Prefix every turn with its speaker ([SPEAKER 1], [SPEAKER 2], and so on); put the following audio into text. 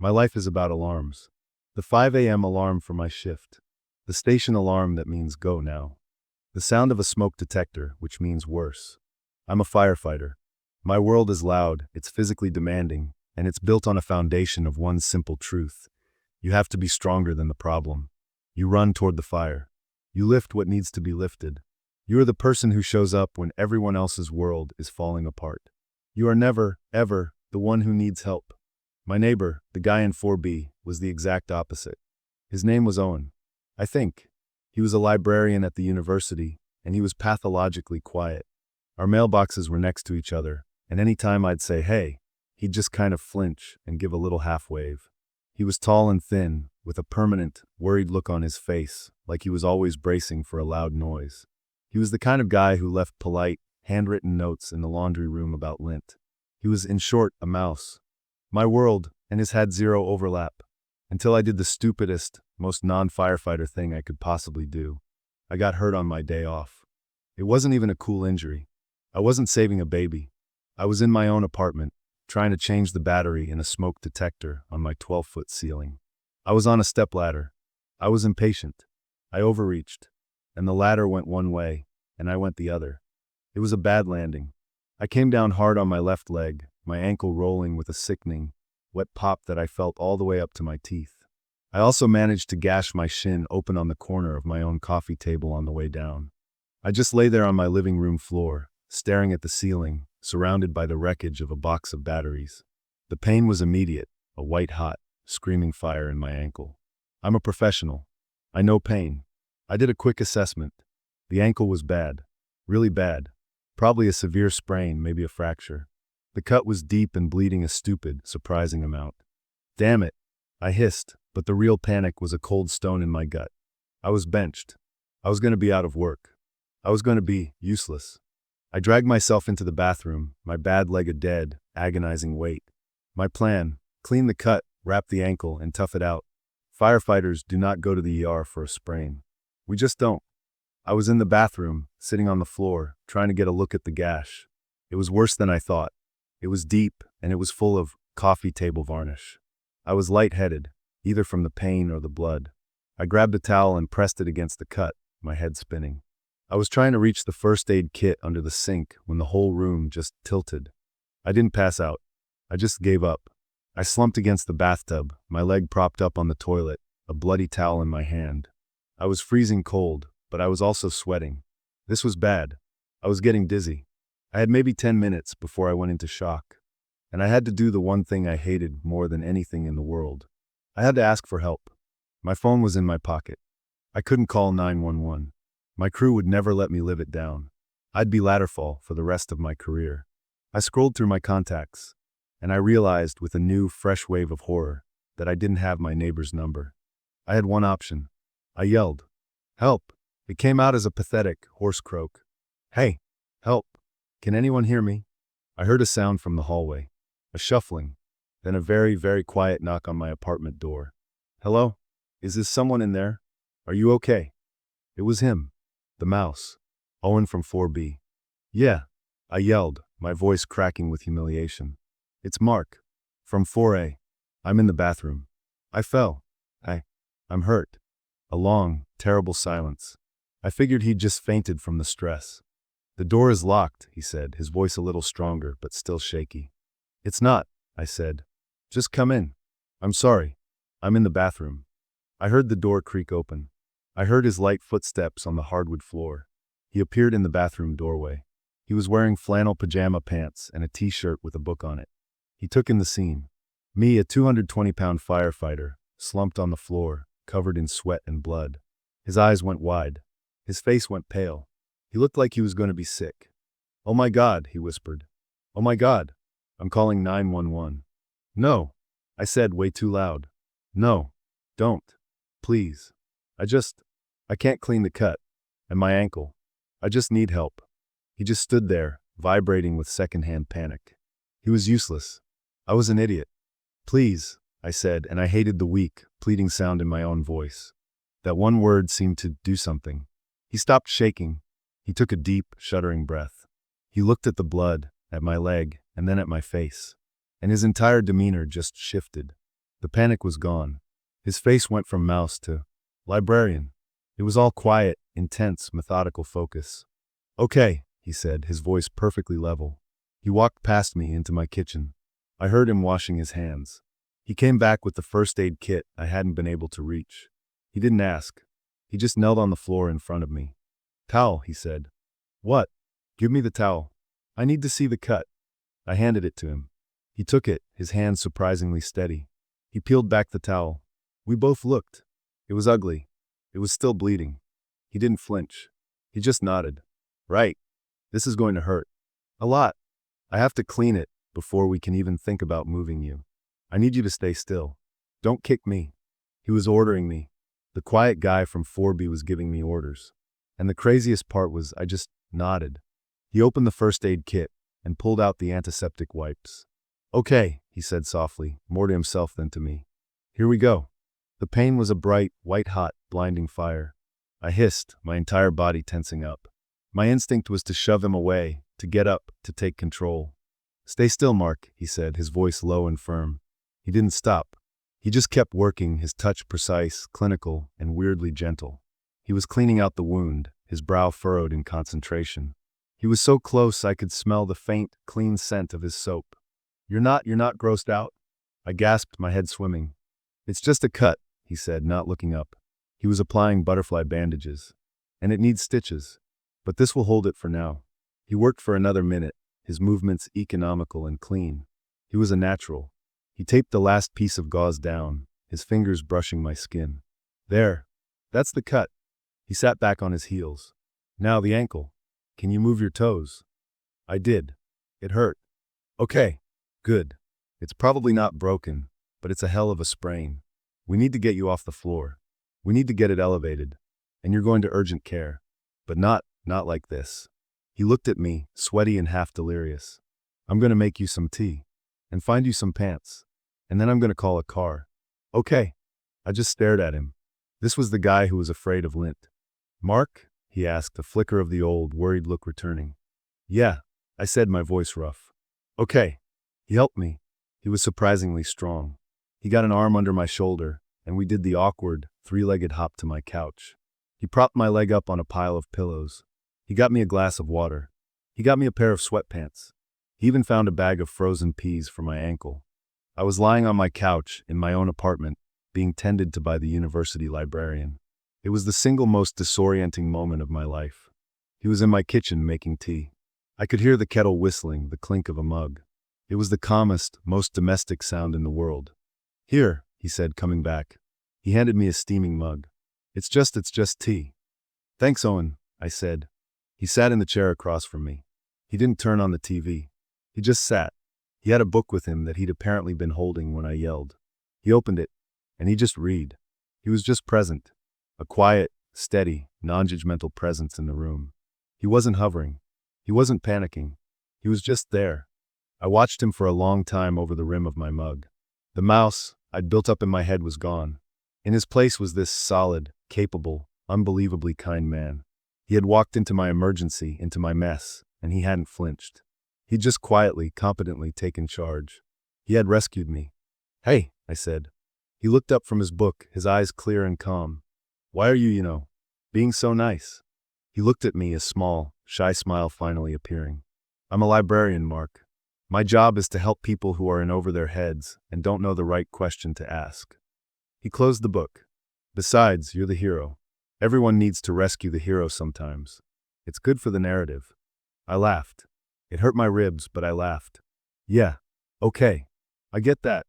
[SPEAKER 1] My life is about alarms. The 5 a.m. alarm for my shift. The station alarm that means go now. The sound of a smoke detector, which means worse. I'm a firefighter. My world is loud, it's physically demanding, and it's built on a foundation of one simple truth. You have to be stronger than the problem. You run toward the fire. You lift what needs to be lifted. You are the person who shows up when everyone else's world is falling apart. You are never, ever, the one who needs help. My neighbor, the guy in 4B, was the exact opposite. His name was Owen. I think. He was a librarian at the university, and he was pathologically quiet. Our mailboxes were next to each other, and any time I'd say, hey, he'd just kind of flinch and give a little half-wave. He was tall and thin, with a permanent, worried look on his face, like he was always bracing for a loud noise. He was the kind of guy who left polite, handwritten notes in the laundry room about lint. He was, in short, a mouse. My world and his had zero overlap, until I did the stupidest, most non-firefighter thing I could possibly do. I got hurt on my day off. It wasn't even a cool injury. I wasn't saving a baby. I was in my own apartment, trying to change the battery in a smoke detector on my 12-foot ceiling. I was on a stepladder. I was impatient. I overreached, and the ladder went one way, and I went the other. It was a bad landing. I came down hard on my left leg, my ankle rolling with a sickening, wet pop that I felt all the way up to my teeth. I also managed to gash my shin open on the corner of my own coffee table on the way down. I just lay there on my living room floor, staring at the ceiling, surrounded by the wreckage of a box of batteries. The pain was immediate, a white-hot, screaming fire in my ankle. I'm a professional. I know pain. I did a quick assessment. The ankle was bad. Really bad. Probably a severe sprain, maybe a fracture. The cut was deep and bleeding a stupid, surprising amount. Damn it, I hissed, but the real panic was a cold stone in my gut. I was benched. I was going to be out of work. I was going to be useless. I dragged myself into the bathroom, my bad leg a dead, agonizing weight. My plan: clean the cut, wrap the ankle, and tough it out. Firefighters do not go to the ER for a sprain. We just don't. I was in the bathroom, sitting on the floor, trying to get a look at the gash. It was worse than I thought. It was deep, and it was full of coffee table varnish. I was lightheaded, either from the pain or the blood. I grabbed a towel and pressed it against the cut, my head spinning. I was trying to reach the first aid kit under the sink when the whole room just tilted. I didn't pass out. I just gave up. I slumped against the bathtub, my leg propped up on the toilet, a bloody towel in my hand. I was freezing cold, but I was also sweating. This was bad. I was getting dizzy. I had maybe 10 minutes before I went into shock. And I had to do the one thing I hated more than anything in the world. I had to ask for help. My phone was in my pocket. I couldn't call 911. My crew would never let me live it down. I'd be ladderfall for the rest of my career. I scrolled through my contacts, and I realized with a new, fresh wave of horror that I didn't have my neighbor's number. I had one option. I yelled, "Help!" It came out as a pathetic, hoarse croak. "Hey, help! Can anyone hear me?" I heard a sound from the hallway, a shuffling, then a very, very quiet knock on my apartment door. "Hello? Is this someone in there? Are you okay?" It was him, the mouse, Owen from 4B. "Yeah," I yelled, my voice cracking with humiliation. "It's Mark, from 4A. I'm in the bathroom. I fell. I'm hurt." A long, terrible silence. I figured he'd just fainted from the stress. "The door is locked," he said, his voice a little stronger but still shaky. "It's not," I said. "Just come in." "I'm sorry. I'm in the bathroom." I heard the door creak open. I heard his light footsteps on the hardwood floor. He appeared in the bathroom doorway. He was wearing flannel pajama pants and a t-shirt with a book on it. He took in the scene. Me, a 220-pound firefighter, slumped on the floor, covered in sweat and blood. His eyes went wide. His face went pale. He looked like he was going to be sick. "Oh my God," he whispered. "Oh my God. I'm calling 911. "No," I said way too loud. "No, don't. Please. I can't clean the cut. And my ankle. I just need help." He just stood there, vibrating with secondhand panic. He was useless. I was an idiot. "Please," I said, and I hated the weak, pleading sound in my own voice. That one word seemed to do something. He stopped shaking. He took a deep, shuddering breath. He looked at the blood, at my leg, and then at my face. And his entire demeanor just shifted. The panic was gone. His face went from mouse to librarian. It was all quiet, intense, methodical focus. Okay, he said, his voice perfectly level. He walked past me into my kitchen. I heard him washing his hands. He came back with the first aid kit I hadn't been able to reach. He didn't ask. He just knelt on the floor in front of me. Towel, he said. What? Give me the towel. I need to see the cut. I handed it to him. He took it, his hand surprisingly steady. He peeled back the towel. We both looked. It was ugly. It was still bleeding. He didn't flinch. He just nodded. Right. This is going to hurt. A lot. I have to clean it before we can even think about moving you. I need you to stay still. Don't kick me. He was ordering me. The quiet guy from 4B was giving me orders. And the craziest part was I just nodded. He opened the first aid kit and pulled out the antiseptic wipes. Okay, he said softly, more to himself than to me. Here we go. The pain was a bright, white-hot, blinding fire. I hissed, my entire body tensing up. My instinct was to shove him away, to get up, to take control. Stay still, Mark, he said, his voice low and firm. He didn't stop. He just kept working, his touch precise, clinical, and weirdly gentle. He was cleaning out the wound, his brow furrowed in concentration. He was so close I could smell the faint, clean scent of his soap. You're not grossed out? I gasped, my head swimming. It's just a cut, he said, not looking up. He was applying butterfly bandages. And it needs stitches. But this will hold it for now. He worked for another minute, his movements economical and clean. He was a natural. He taped the last piece of gauze down, his fingers brushing my skin. There. That's the cut. He sat back on his heels. Now the ankle. Can you move your toes? I did. It hurt. Okay. Good. It's probably not broken, but it's a hell of a sprain. We need to get you off the floor. We need to get it elevated. And you're going to urgent care. But not like this. He looked at me, sweaty and half delirious. I'm going to make you some tea. And find you some pants. And then I'm going to call a car. Okay. I just stared at him. This was the guy who was afraid of lint. Mark? He asked, a flicker of the old, worried look returning. Yeah, I said, my voice rough. Okay. He helped me. He was surprisingly strong. He got an arm under my shoulder, and we did the awkward, three-legged hop to my couch. He propped my leg up on a pile of pillows. He got me a glass of water. He got me a pair of sweatpants. He even found a bag of frozen peas for my ankle. I was lying on my couch in my own apartment, being tended to by the university librarian. It was the single most disorienting moment of my life. He was in my kitchen making tea. I could hear the kettle whistling, the clink of a mug. It was the calmest, most domestic sound in the world. Here, he said, coming back. He handed me a steaming mug. It's just tea. Thanks, Owen, I said. He sat in the chair across from me. He didn't turn on the TV. He just sat. He had a book with him that he'd apparently been holding when I yelled. He opened it, and he just read. He was just present. A quiet, steady, non-judgmental presence in the room. He wasn't hovering. He wasn't panicking. He was just there. I watched him for a long time over the rim of my mug. The mouse I'd built up in my head was gone. In his place was this solid, capable, unbelievably kind man. He had walked into my emergency, into my mess, and he hadn't flinched. He'd just quietly, competently taken charge. He had rescued me. Hey, I said. He looked up from his book, his eyes clear and calm. Why are you, being so nice? He looked at me, a small, shy smile finally appearing. I'm a librarian, Mark. My job is to help people who are in over their heads and don't know the right question to ask. He closed the book. Besides, you're the hero. Everyone needs to rescue the hero sometimes. It's good for the narrative. I laughed. It hurt my ribs, but I laughed. Yeah, okay. I get that.